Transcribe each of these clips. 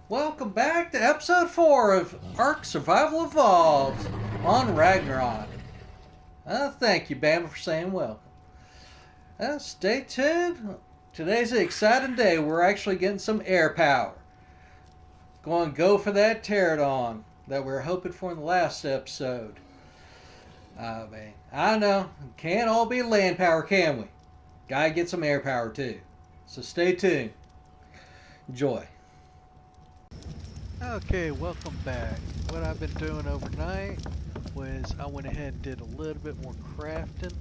Welcome back to episode 4 of Ark Survival Evolved on Ragnarok. Thank you, Bama, for saying welcome. Stay tuned. Today's an exciting day. We're actually getting some air power. Going to go for that Pteradon that we were hoping for in the last episode. I know. Can't all be land power, can we? Gotta get some air power too. So stay tuned. Enjoy. Okay, welcome back. What I've been doing overnight was I went ahead and did a little bit more crafting.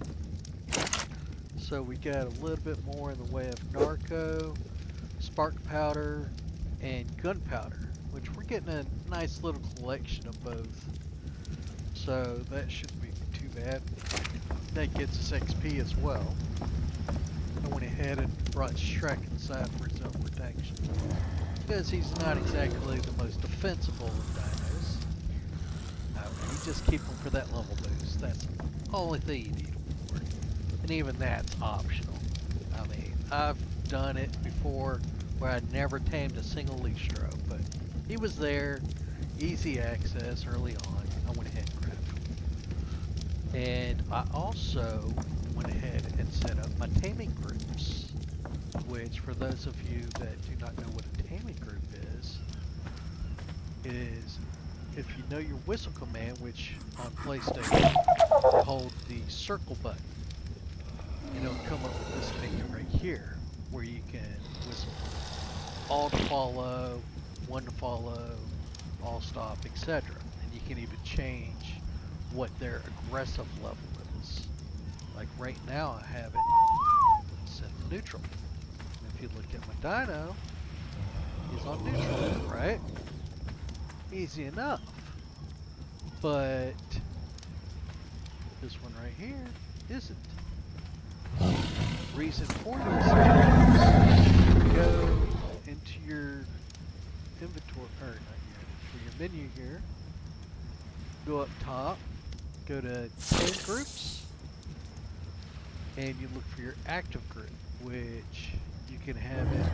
So we got a little bit more in the way of narco, spark powder, and gunpowder, which we're getting a nice little collection of both. So that shouldn't be too bad. That gets us XP as well. I went ahead and brought Shrek inside for his own protection, because he's not exactly the most defensible of dinos. You just keep him for that level boost. That's the only thing you need him for. And even that's optional. I mean, I've done it before where I never tamed a single leash throw, but he was there, easy access early on. I went ahead and grabbed him. And I also went ahead and set up my taming groups, which for those of you that do not know what a taming group is if you know your whistle command, which on PlayStation you hold the circle button, and it'll come up with this menu right here where you can whistle all to follow, one to follow, all stop, etc. And you can even change what their aggressive level is. Like right now I have it set to neutral. If you look at my dino, he's on neutral, right? Easy enough. But this one right here isn't. Reason for this is go into your inventory, or not your menu here. Go up top, go to tame groups, and you look for your active group, which you can have it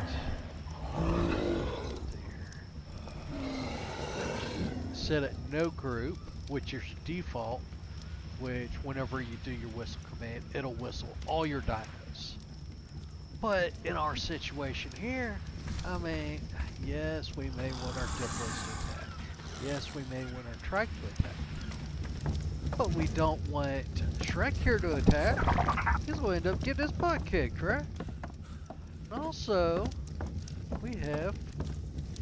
set at no group, which is default, which whenever you do your whistle command, it'll whistle all your dinos. But in our situation here, I mean, yes, we may want our Diplos to attack. Yes, we may want our Trike to attack. But we don't want Shrek here to attack. He's going to end up getting his butt kicked, right? And also, we have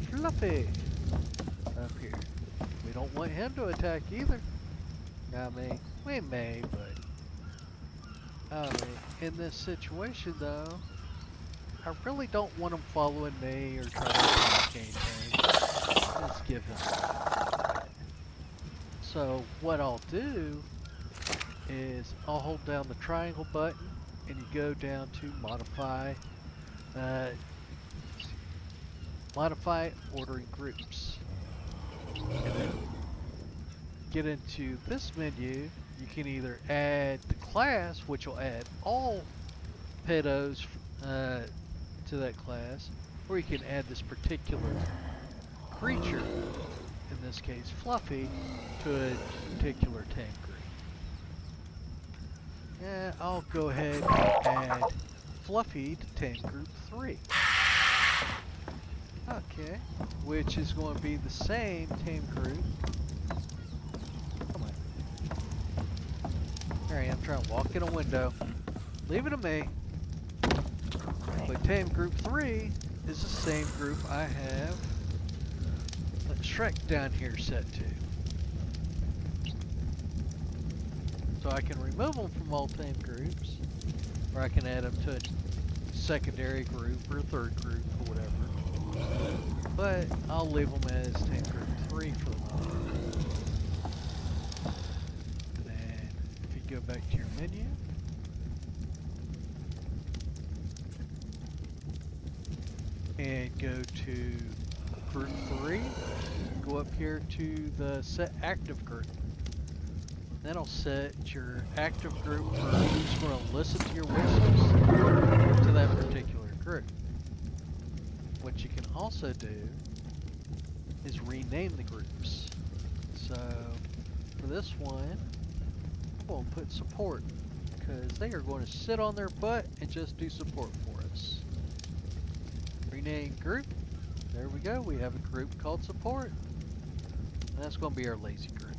Fluffy up here. We don't want him to attack either. I mean, we may, but in this situation though, I really don't want him following me or trying to attack anything. Let's give him that. So what I'll do is I'll hold down the triangle button and you go down to modify ordering groups. And then get into this menu, you can either add the class, which will add all pedos to that class, or you can add this particular creature, in this case Fluffy, to a particular tame group. Yeah, I'll go ahead and add Fluffy to tame group 3. Okay, which is going to be the same tame group. Come on. There I am trying to walk in a window. Leave it to me. But tame group 3 is the same group I have Shrek down here set to. So I can remove them from all tame groups, or I can add them to a secondary group or a third group or whatever. But I'll leave them as tame group 3 for the moment. And then if you go back to your menu, and go to group 3, go up here to the set active group. That'll set your active group for who's going to listen to your whistles to that particular group. What you can also do is rename the groups. So for this one, I'm going to put support because they are going to sit on their butt and just do support for us. Rename group. There we go. We have a group called support. And that's going to be our lazy group.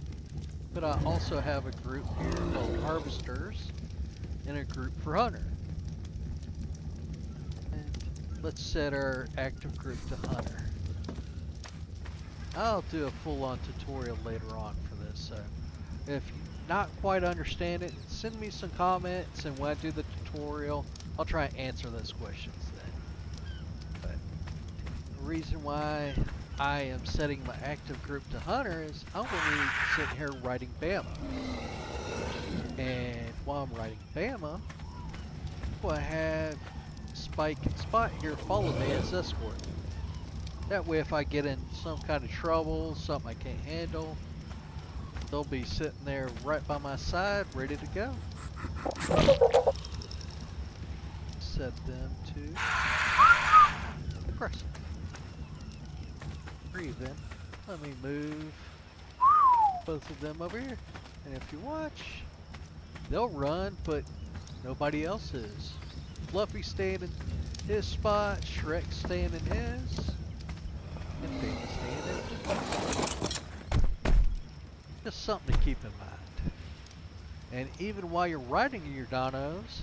But I also have a group here called harvesters and a group for hunter. And let's set our active group to hunter. I'll do a full-on tutorial later on for this, so if you not quite understand it, send me some comments, and when I do the tutorial, I'll try and answer those questions then. But the reason why I am setting my active group to hunter is I'm going to be sitting here writing Bama. And while I'm writing Bama, I'm going to have Spike and Spot here follow me as escort. That way if I get in some kind of trouble, something I can't handle, they'll be sitting there right by my side, ready to go. Set them to aggressive. Breathe in. Let me move both of them over here. And if you watch, they'll run, but nobody else is. Fluffy staying in his spot, Shrek staying in his, and Baby staying in his. Just something to keep in mind. And even while you're riding your dinos,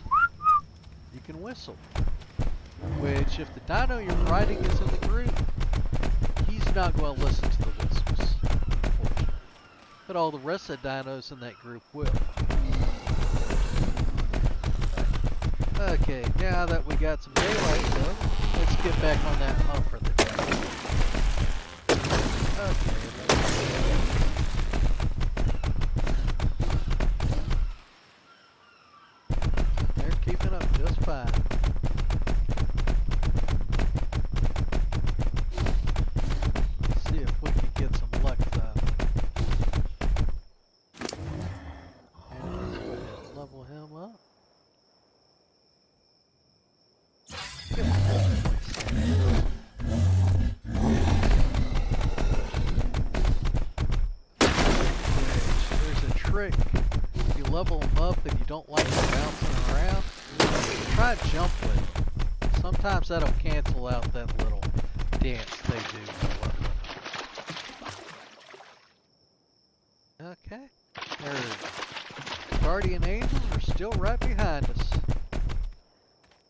you can whistle. Which, if the dino you're riding is in the group, he's not going to listen to the whistles, unfortunately. But all the rest of the dinos in that group will. Okay, now that we got some daylight though, let's get back on that hunt for the day. Okay, they're keeping up just fine. Let's see if we can get some luck though. And let's go ahead and level him up. There's a trick. If you level them up and you don't like them bouncing around, try to jump with them. Sometimes that'll cancel out that little dance they do. Okay. Their guardian angels are still right behind us.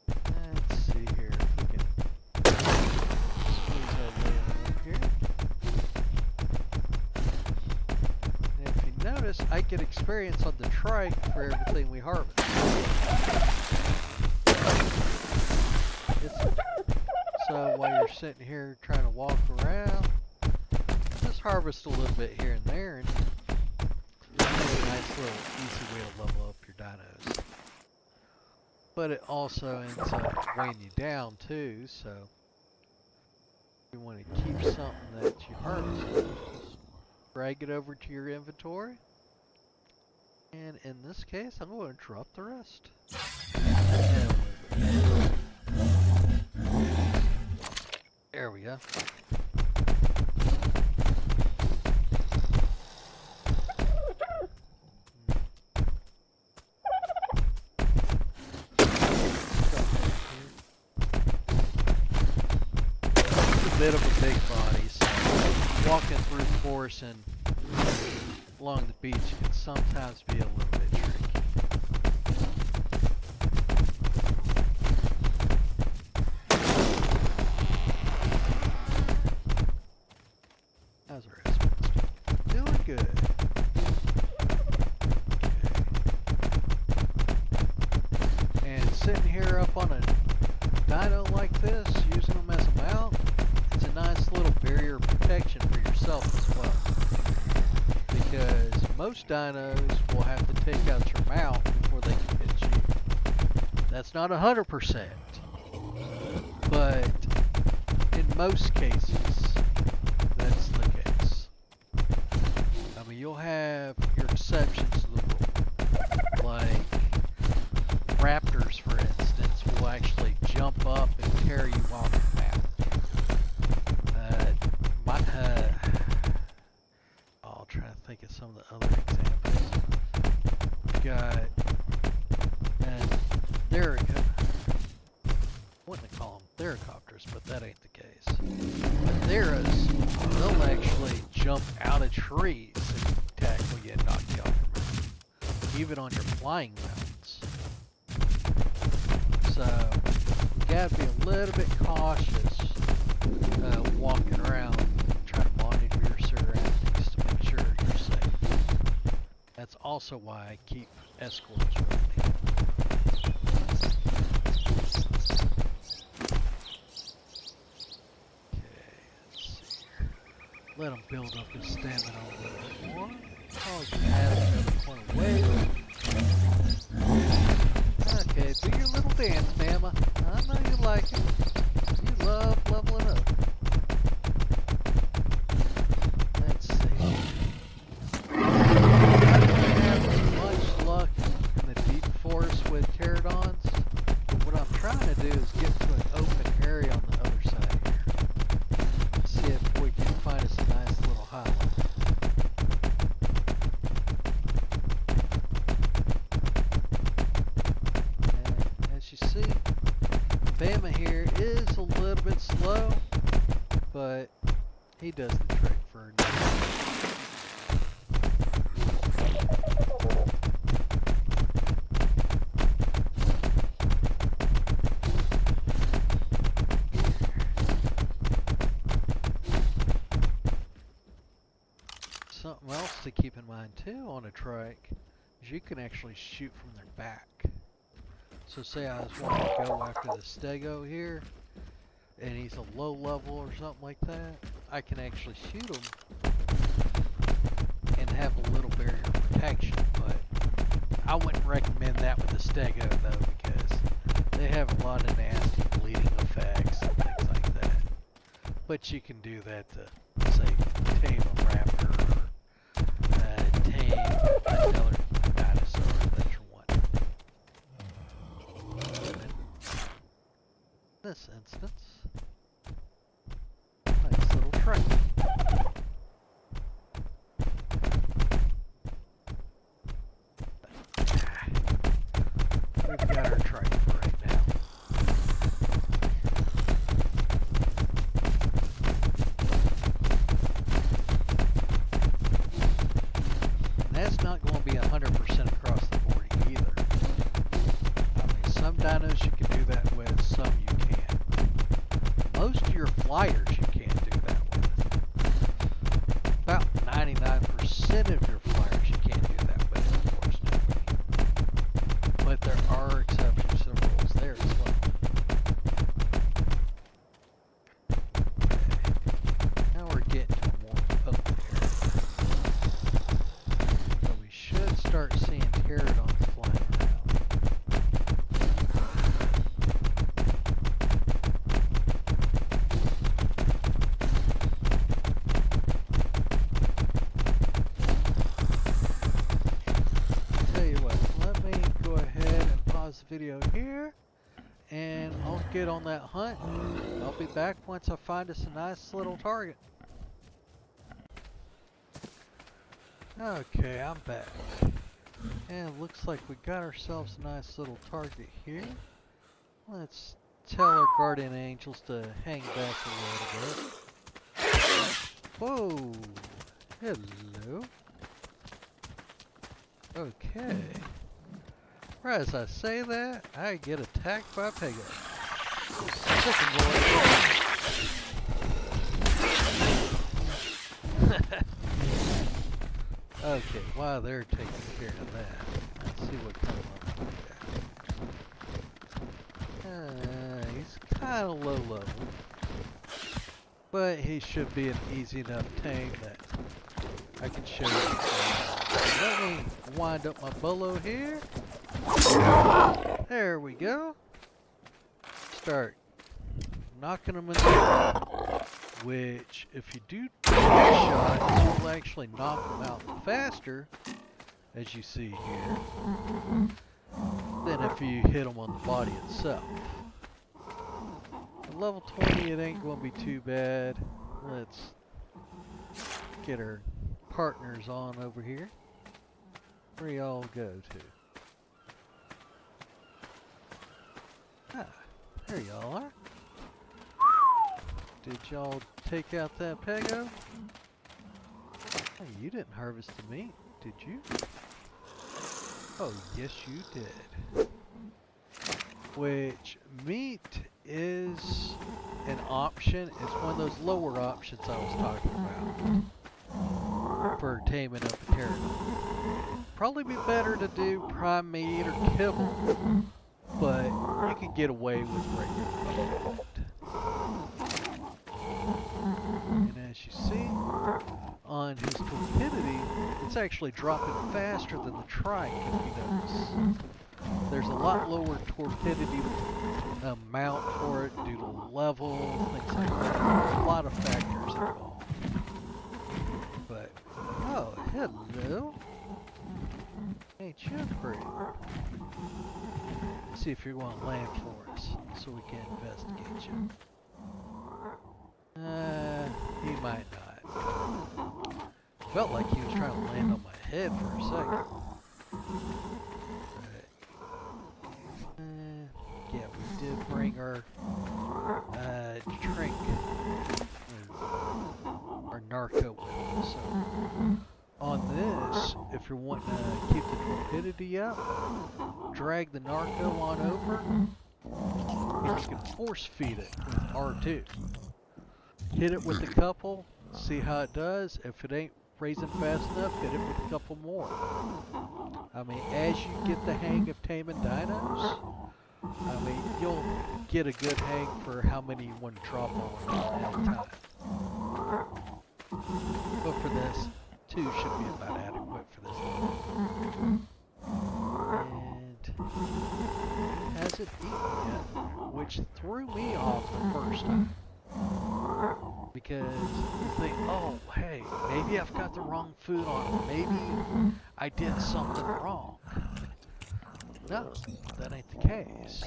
Let's see here if we can squeeze that layer in here. And if you notice, I get experience on the trike for everything we harvest. So while you're sitting here trying to walk around, just harvest a little bit here and there, and it's a nice little easy way to level up your dinos. But it also ends up weighing you down too, so you want to keep something that you harvest. Drag it over to your inventory. And in this case, I'm going to drop the rest. There we go. Bit of a big body, so walking through forests and along the beach can sometimes be a little bit tricky. How's our husband? Doing good. Okay. And sitting here up on a dino like this, using them as a mount, it's a nice little barrier of protection for yourself as well. Because most dinos will have to take out your mount before they can hit you. That's not 100%, but in most cases, that's the case. I mean, you'll have your exceptions to the rule. Like raptors, for instance, will actually jump up and carry you off the mount. some of the other examples. We got there we go. Wouldn't call them theracopters, but that ain't the case. But theras, they'll actually jump out of trees and tackle you and knock you off your mount, even on your flying mounts. So you gotta be a little bit cautious walking around, trying to monitor your surroundings to make sure you're safe. That's also why I keep escorts with me. Let him build up his stamina a little bit more. Oh, add another point of weight. Okay, do your little dance, Mama. I know you like it. You love leveling up. Let's see. I don't have as much luck in the deep forest with Pteradons, but what I'm trying to do is get to an open area on the other side here. See if we can find us a nice little highlight. And as you see, Bama here is a little bit slow, but he does the trick for a Something else to keep in mind too on a trike is you can actually shoot from their back. So say I was wanting to go after the stego here and he's a low level or something like that, I can actually shoot him and have a little barrier of protection, but I wouldn't recommend that with the stego though, because they have a lot of nasty bleeding effects and things like that. But you can do that to, say, tame a raptor or tame another dinosaur that you're wanting. In this instance, nice little trike. We've got our trike for right now. And that's not going to be 100% across the board either. I mean, some dinos you can do that with, some you can't. Most of your flyers you can't do that with. About 99% of your flyers you can't do that with, unfortunately. But there are exceptions to the rules there as well. Okay. Now we're getting to a more open area. So we should start seeing pterodons flying around. Tell you what, let me go ahead and pause the video here, and I'll get on that hunt. I'll be back once I find us a nice little target. Okay, I'm back. And it looks like we got ourselves a nice little target here. Let's tell our guardian angels to hang back a little bit. Whoa! Hello. Okay. Right as I say that, I get attacked by Pego. Chicken boy. Okay, while they're taking care of that, let's see what kind of one we got. He's kind of low level, but he should be an easy enough tame that I can show you. Let me wind up my bolo here. There we go. Start knocking them in the air, which if you do headshots, you'll actually knock them out faster, as you see here, than if you hit them on the body itself. At level 20, it ain't going to be too bad. Let's get our partners on over here. Where y'all go to? Ah, there y'all are. Did y'all take out that pego? Hey, you didn't harvest the meat, did you? Oh, yes you did. Which, meat is an option. It's one of those lower options I was talking about for taming up a pterodon. Probably be better to do prime meat or kibble, but you can get away with regular meat. And as you see, on his torpidity, it's actually dropping faster than the trike, if you notice. There's a lot lower torpidity amount for it due to level, things like that. A lot of factors involved. But, oh, hello. Ain't you pretty? Let's see if you're going to land for us, so we can investigate you. He might not. Felt like he was trying to land on my head for a second. Yeah, we did bring our drink, our narco with us. So on this, if you're wanting to keep the torpidity up, drag the narco on over, and you can force feed it with R2. Hit it with a couple, see how it does. If it ain't raising fast enough, hit it with a couple more. I mean, as you get the hang of taming dinos, I mean, you'll get a good hang for how many you want to drop on at a time. But for this, 2 should be about adequate for this level. And he hasn't eaten yet, which threw me off the first time. Because you think, oh, hey, maybe I've got the wrong food on him. Maybe I did something wrong. No, that ain't the case.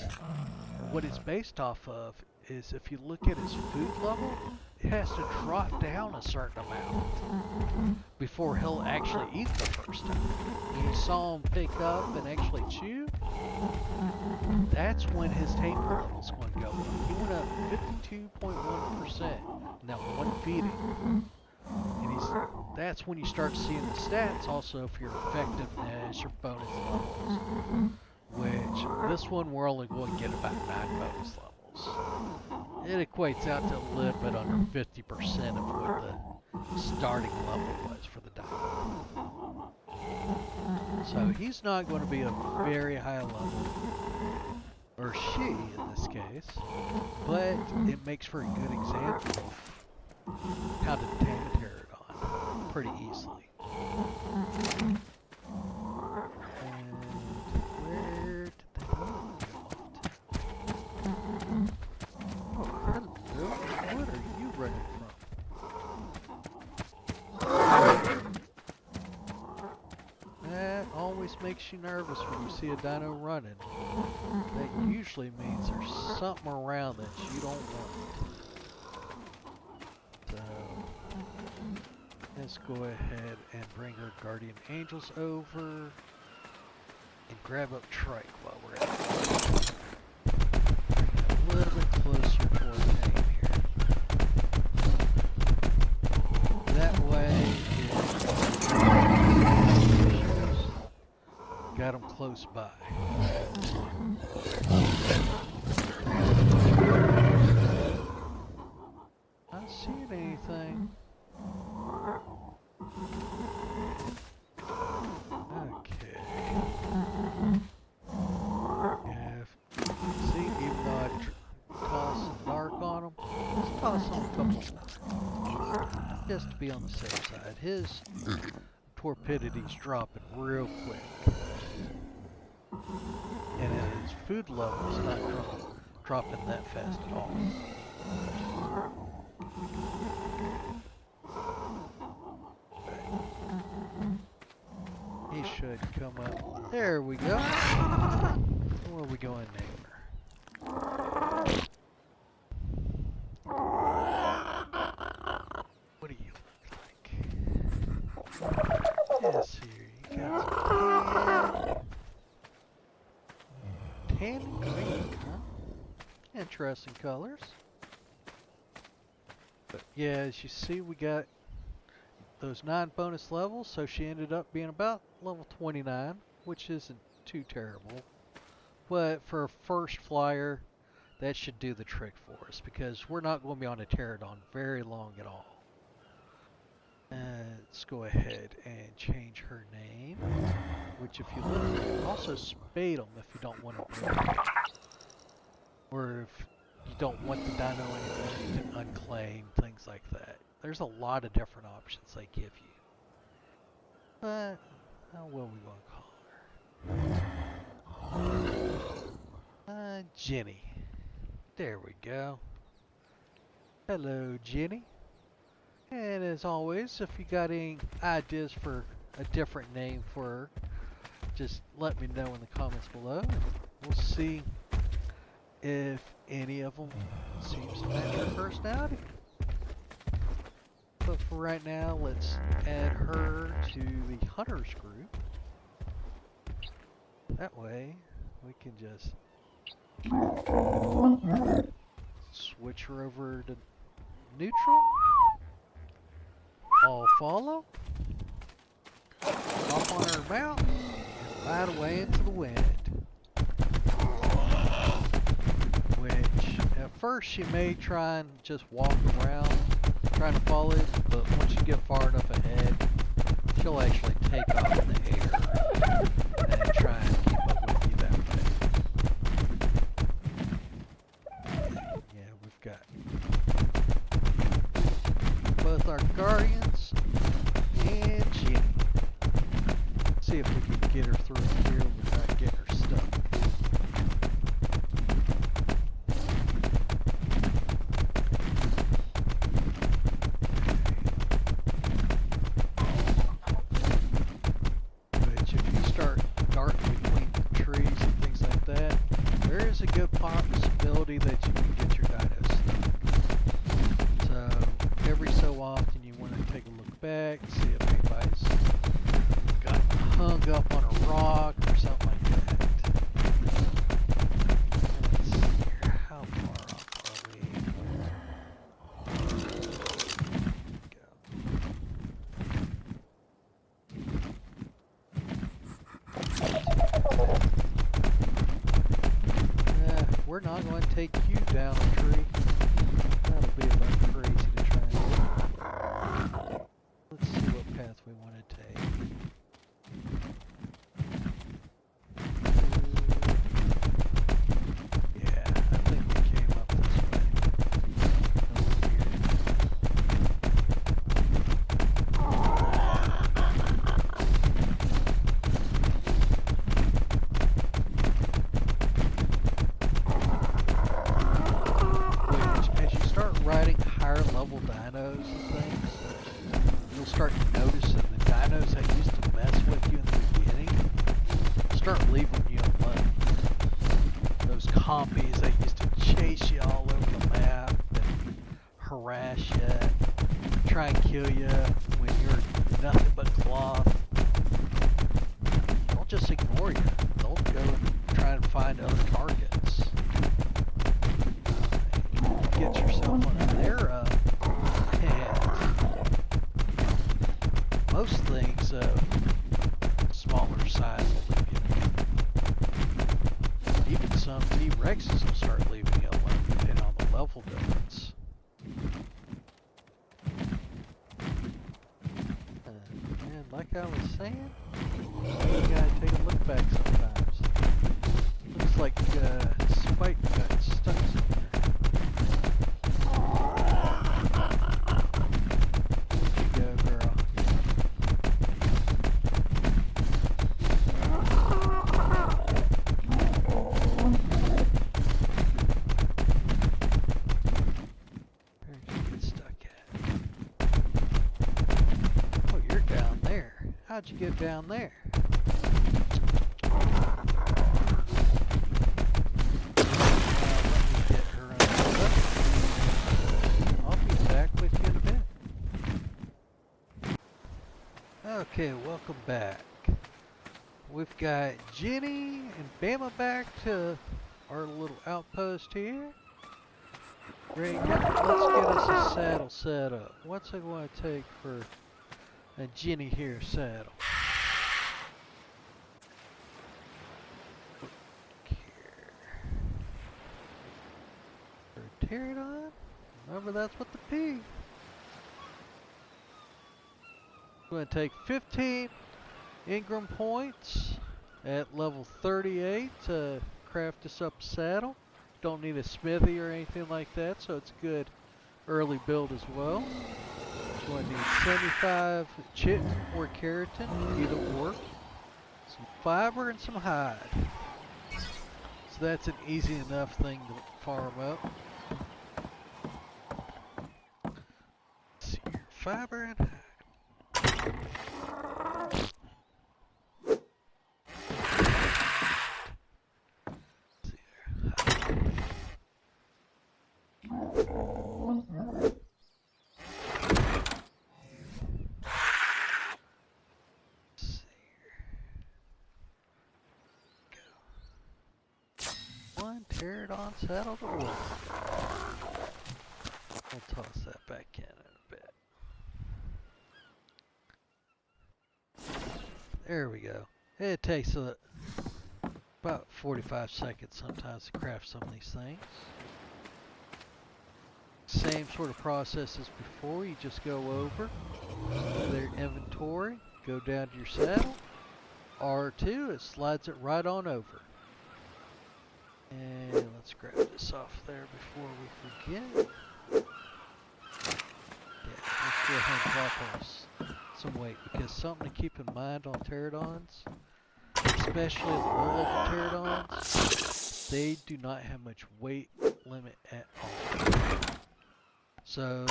What it's based off of is if you look at his food level, it has to drop down a certain amount before he'll actually eat the first time. When you saw him pick up and actually chew, that's when his taper level's going to go up. He went up 52.1% in that one feeding. And that's when you start seeing the stats also for your effectiveness, your bonus levels. Which, this one we're only going to get about 9 bonus levels. It equates out to a little bit under 50% of what the starting level was for the dino. So he's not going to be a very high level, or she in this case, but it makes for a good example of how to tame a Pteradon pretty easily. Makes you nervous when you see a dino running. That usually means there's something around that you don't want. So let's go ahead and bring our guardian angels over and grab up Trike while we're at it. A little bit closer to our tame here. That way got them close by. Not seeing anything. Okay. Yeah, see, even though I toss some dark on him, let's toss him a couple more. Just to be on the safe side. His torpidity's dropping real quick. And his food level's not dropping that fast at all. He should come up. There we go. Where are we going name her? What do you look like? this here? You got some tan and green, huh? Interesting colors. But yeah, as you see, we got those 9 bonus levels, so she ended up being about level 29, which isn't too terrible. But for a first flyer, that should do the trick for us, because we're not going to be on a Pteradon very long at all. Let's go ahead and change her name, which if you look, you can also spade them if you don't want to breed them. Or if you don't want the dino anymore, you can unclaim, things like that. There's a lot of different options they give you. But, how will we going to call her? Ginny. There we go. Hello, Ginny. And as always, if you got any ideas for a different name for her, just let me know in the comments below. And we'll see if any of them seems to match her personality. But for right now, let's add her to the hunters group. That way, we can just switch her over to neutral. All follow. Hop on her mount and ride away into the wind. Which, at first, she may try and just walk around trying to follow it, but once you get far enough ahead, she'll actually take off in the air and try and keep up with you that way. Yeah, we've got both our guardians and Ginny. See if we can get her through here without getting her stuck. Which if you start darting between the trees and things like that, there is a good possibility that you can get your dinos stuck. So every so often you want to take a look back, see if anybody's got hung up on a rock or something like that. Let's see here, how far off are we? We're not going to take you down a tree. That'll be about crazy to try and do. Let's see what path we want to take. Yeah, I think we came up this way. Over here. Which, as you start riding higher level dinos and things, you'll start noticing the dinos that used to mess with you in the beginning start leaving you alone. Those compies that used to chase you all over the map and harass you, try and kill you when you're nothing but cloth. They'll just ignore you. They'll go and try and find other targets. Get yourself on an arrow, and most things of smaller size will leave you. Even some T-Rexes will start leaving you alone, depending on the level difference. And like I was saying, you gotta take a look back sometimes. Looks like Spike got stuck somewhere. How'd you get down there? Let me get her unhooked up. I'll be back with you in a bit. Okay, welcome back. We've got Ginny and Bama back to our little outpost here. Great, let's get us a saddle set up. What's it going to take for a Ginny here saddle? For a Pteradon? Remember, that's what the P. Going to take 15 Ingram points at level 38 to craft us up a saddle. Don't need a smithy or anything like that, so it's a good early build as well. Going to need 75 chitin or keratin, either or. Some fiber and some hide. So that's an easy enough thing to farm up. Let's see here, fiber and hide. One Pteradon saddle to work. We'll toss that back in a bit. There we go. It takes about 45 seconds sometimes to craft some of these things. Same sort of process as before. You just go over their inventory, go down to your saddle. R2, it slides it right on over. And let's grab this off there before we forget. Yeah, let's go ahead and drop us some weight, because something to keep in mind on Pteradons, especially the low-level Pteradons, they do not have much weight limit at all. So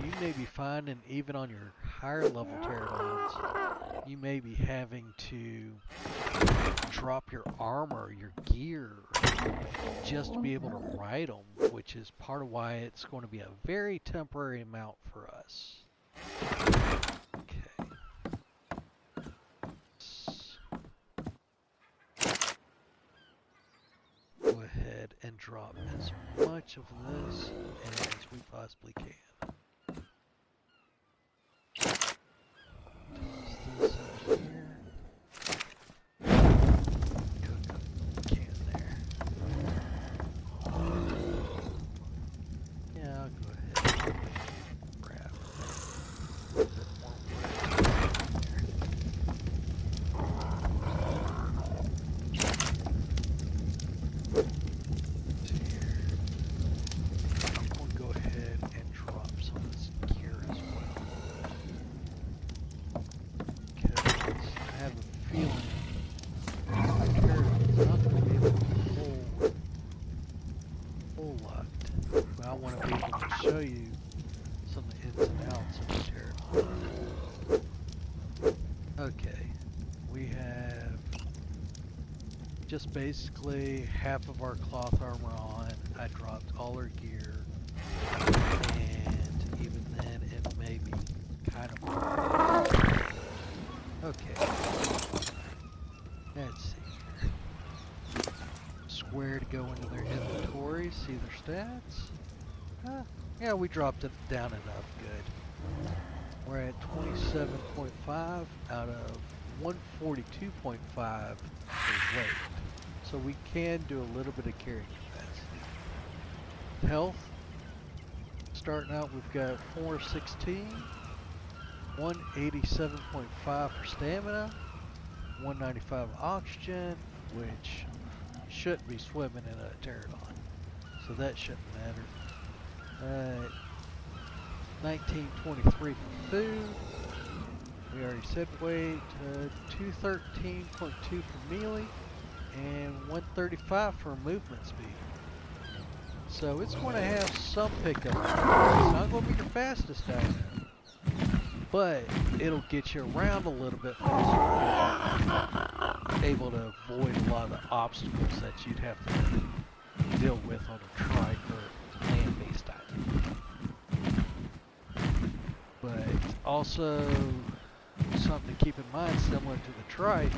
you may be finding, even on your higher level Pteradons, you may be having to drop your armor, your gear, just to be able to ride them, which is part of why it's going to be a very temporary amount for us. Okay. Go ahead and drop as much of this as we possibly can. Toss this in here. Cook up the can there. Yeah, I'll go ahead and grab a bit more wood in there. I'm going to go ahead and drop some of this gear as well. Because I have a feeling my Pterodon's not going to be able to hold a whole lot. But I want to be able to show you some of the ins and outs of the Pterodon. Okay, we have just basically half of our cloth armor on. I dropped all our gear, and even then it may be kind of hard. Okay, let's see here. Square to go into their inventory, see their stats. Yeah, we dropped it down enough good. We're at 27.5 out of 142.5 for weight. So we can do a little bit of carrying capacity. Health, starting out we've got 416, 187.5 for stamina, 195 oxygen, which shouldn't be swimming in a Pterodon, so that shouldn't matter. 1923 for food. We already said weight. 213.2 for melee, and 135 for movement speed. So it's going to have some pickup. It's not going to be your fastest item, but it'll get you around a little bit faster, able to avoid a lot of the obstacles that you'd have to deal with on a trike or land-based item. But also something to keep in mind, similar to the trike,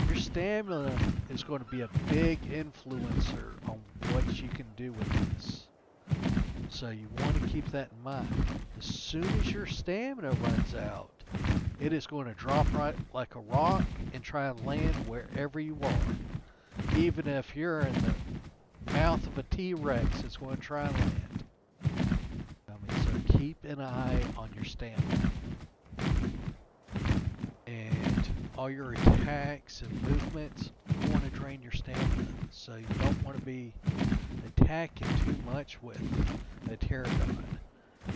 your stamina is going to be a big influencer on what you can do with this. So you want to keep that in mind. As soon as your stamina runs out, it is going to drop right like a rock and try and land wherever you are. Even if you're in the mouth of a T-Rex, it's going to try and land. So keep an eye on your stamina. And all your attacks and movements want to drain your stamina. So you don't want to be attacking too much with a Pteradon.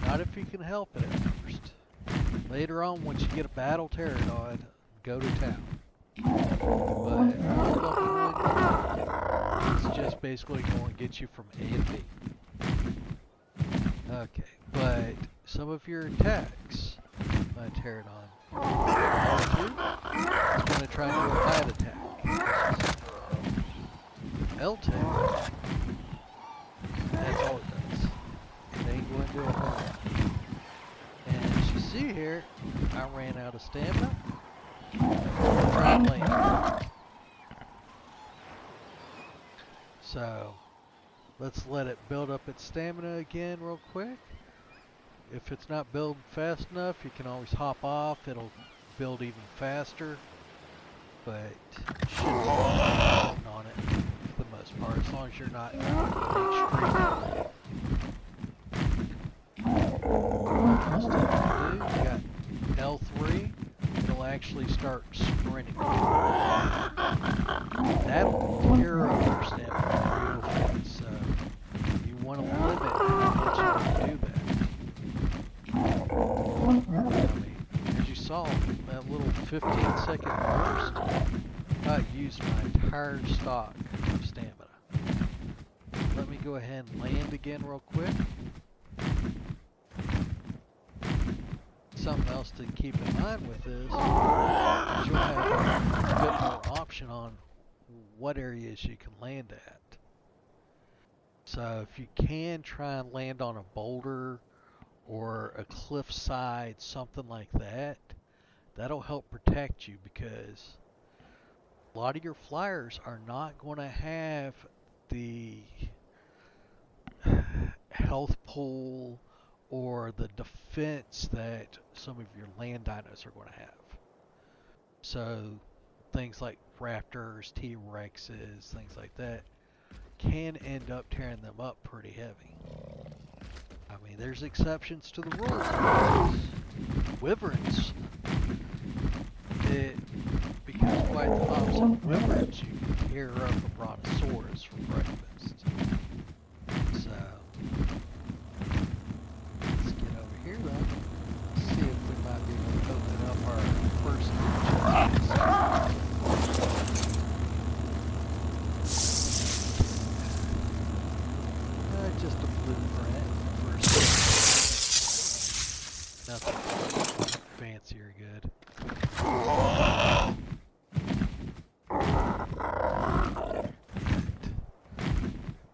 Not if you can help it at first. Later on, once you get a battle Pteradon, go to town. But it's just basically going to get you from A to B. Okay, but some of your attacks by Pteradon, L2 is going to try and do a bite attack. L2, that's all it does. It ain't going to do a whole lot. And as you see here, I ran out of stamina. Try and land. So, let's let it build up its stamina again real quick. If it's not building fast enough, you can always hop off. It'll build even faster. But you shouldn't be building on it for the most part, as long as you're not extreme. You got L3. It'll actually start sprinting. That'll tear up your stamina real fast. So you want to limit how much you can do that. As you saw, that little 15-second burst, I used my entire stock of stamina. Let me go ahead and land again real quick. Something else to keep in mind with this is you'll have a bit more option on what areas you can land at. So if you can try and land on a boulder or a cliffside, something like that, that'll help protect you, because a lot of your flyers are not going to have the health pool or the defense that some of your land dinos are going to have. So things like raptors, T-Rexes, things like that can end up tearing them up pretty heavy. I mean, there's exceptions to the rules. Wyverns, it becomes quite the opposite. Wyverns, you can tear up a brontosaurus for breakfast. So let's get over here though. See if we might be able to open up our first chest. Just a blueprint. Nothing fancy or good.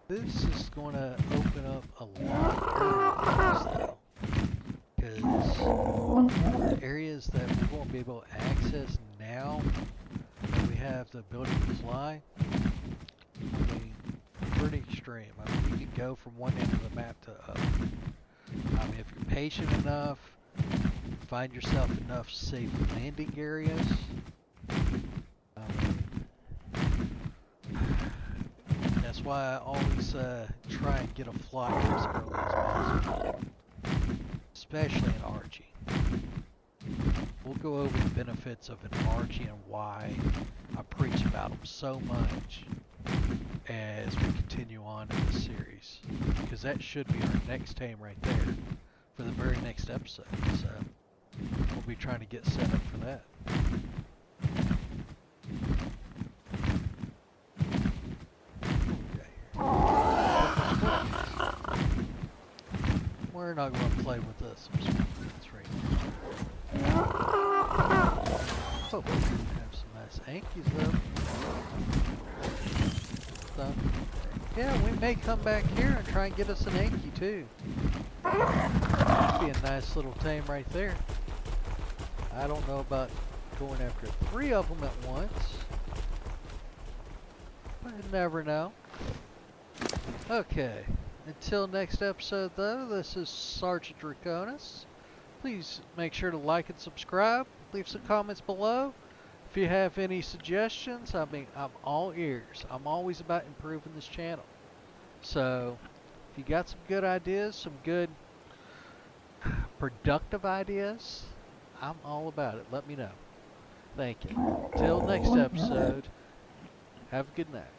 This is going to open up a lot of areas though, because areas that we won't be able to access now that we have the ability to fly will be pretty extreme. I mean, you can go from one end of the map to the other. I mean, if you're patient enough, find yourself enough safe landing areas. That's why I always try and get a flyer as early as possible, especially in Archie. We'll go over the benefits of an Archie and why I preach about them so much as we continue on in this series, because that should be our next tame right there for the very next episode. So we'll be trying to get set up for that. We're not going to play with this. That's right. Oh, we have some nice Ankies though. So, yeah, we may come back here and try and get us an Anki too. That'd be a nice little tame right there. I don't know about going after 3 of them at once. But you never know. Okay. Until next episode, though, this is Sgt Draconis. Please make sure to like and subscribe. Leave some comments below. If you have any suggestions, I mean, I'm all ears. I'm always about improving this channel. So, if you got some good ideas, some good productive ideas, I'm all about it. Let me know. Thank you. Till next episode, have a good night.